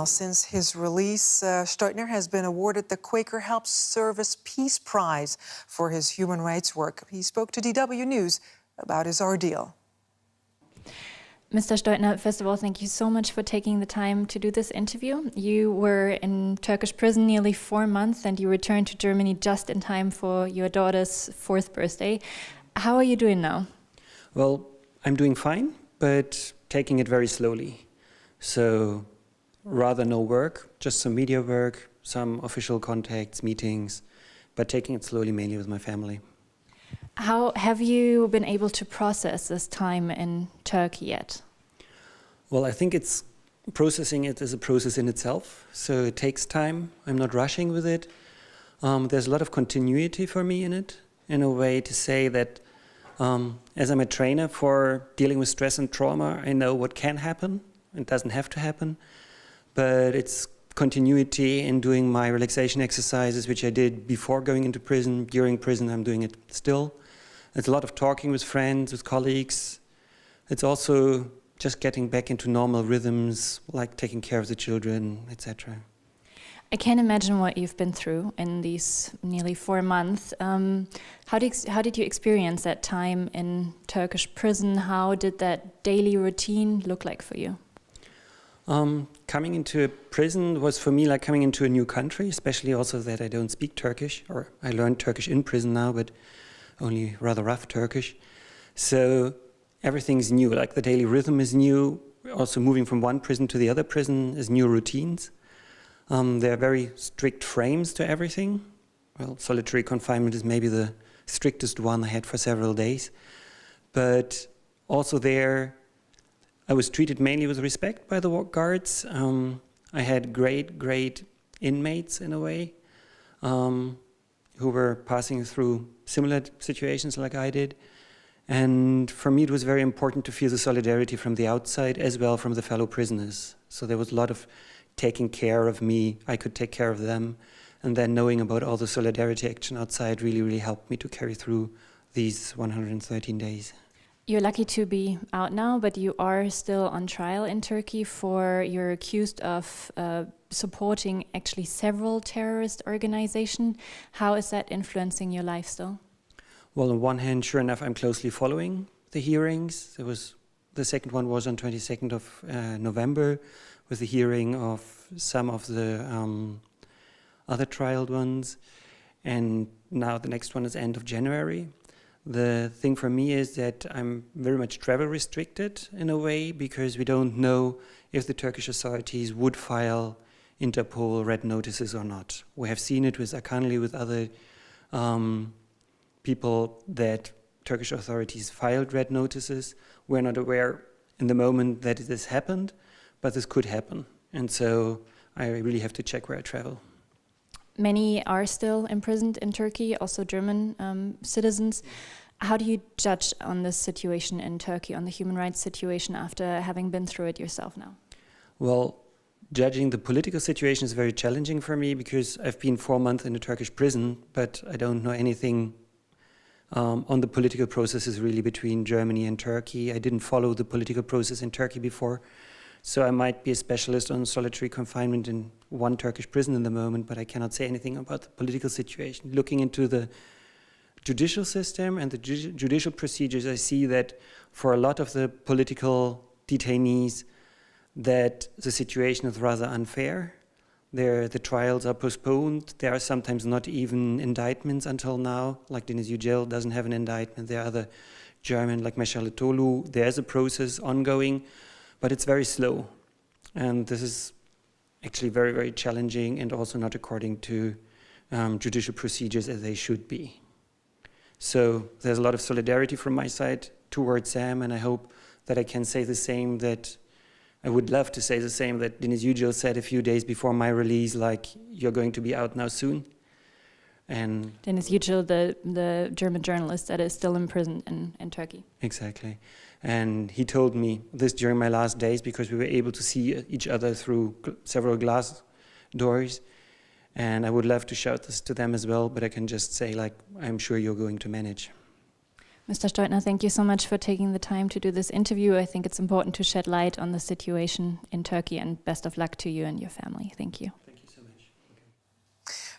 Since his release, Steudtner has been awarded the Quaker Help Service Peace Prize for his human rights work. He spoke to DW News about his ordeal. Mr. Steudtner, first of all, thank you so much for taking the time to do this interview. You were in Turkish prison nearly 4 months and you returned to Germany just in time for your daughter's 4th birthday. How are you doing now? Well, I'm doing fine, but taking it very slowly. So rather no work, just some media work, some official contacts, meetings, but taking it slowly, mainly with my family. How have you been able to process this time in Turkey yet? Well, I think processing it is a process in itself, so it takes time. I'm not rushing with it. There's a lot of continuity for me in it, in a way to say that as I'm a trainer for dealing with stress and trauma, I know what can happen. It doesn't have to happen, but it's continuity in doing my relaxation exercises, which I did before going into prison. During prison, I'm doing it still. It's a lot of talking with friends, with colleagues. It's also just getting back into normal rhythms, like taking care of the children, etc. I can't imagine what you've been through in these nearly 4 months. How did you experience that time in Turkish prison? How did that daily routine look like for you? Coming into a prison was for me like coming into a new country, especially also that I don't speak Turkish, or I learned Turkish in prison now, but only rather rough Turkish. So everything's new, like the daily rhythm is new. Also moving from one prison to the other prison is new routines. There are very strict frames to everything. Well, solitary confinement is maybe the strictest one I had for several days. But also there, I was treated mainly with respect by the guards. I had great inmates in a way, who were passing through similar situations like I did. And for me it was very important to feel the solidarity from the outside as well from the fellow prisoners. So there was a lot of taking care of me, I could take care of them, and then knowing about all the solidarity action outside really helped me to carry through these 113 days. You're lucky to be out now, but you are still on trial in Turkey you're accused of supporting actually several terrorist organizations. How is that influencing your life still? Well, on one hand, sure enough, I'm closely following the hearings. The second one was on 22nd of November with the hearing of some of the other trialed ones. And now the next one is end of January. The thing for me is that I'm very much travel restricted in a way because we don't know if the Turkish authorities would file Interpol red notices or not. We have seen it with Akanli, with other people that Turkish authorities filed red notices. We're not aware in the moment that this happened, but this could happen. And so I really have to check where I travel. Many are still imprisoned in Turkey, also German citizens. How do you judge on this situation in Turkey, on the human rights situation, after having been through it yourself now? Well, judging the political situation is very challenging for me because I've been 4 months in a Turkish prison, but I don't know anything on the political processes really between Germany and Turkey. I didn't follow the political process in Turkey before. So I might be a specialist on solitary confinement in one Turkish prison in the moment, but I cannot say anything about the political situation. Looking into the judicial system and the judicial procedures, I see that for a lot of the political detainees, that the situation is rather unfair. The trials are postponed. There are sometimes not even indictments until now, like Deniz Yücel doesn't have an indictment. There are other German, like Meşale Tolu. There's a process ongoing, but it's very slow. And this is actually very challenging and also not according to judicial procedures as they should be. So there's a lot of solidarity from my side towards Sam, and I hope that I can say the same I would love to say the same that Deniz Yücel said a few days before my release, like, you're going to be out now soon. And Deniz Yücel, the German journalist that is still in prison in Turkey. Exactly. And he told me this during my last days because we were able to see each other through several glass doors. And I would love to shout this to them as well, but I can just say, like, I'm sure you're going to manage. Mr. Steudtner, thank you so much for taking the time to do this interview. I think it's important to shed light on the situation in Turkey, and best of luck to you and your family. Thank you.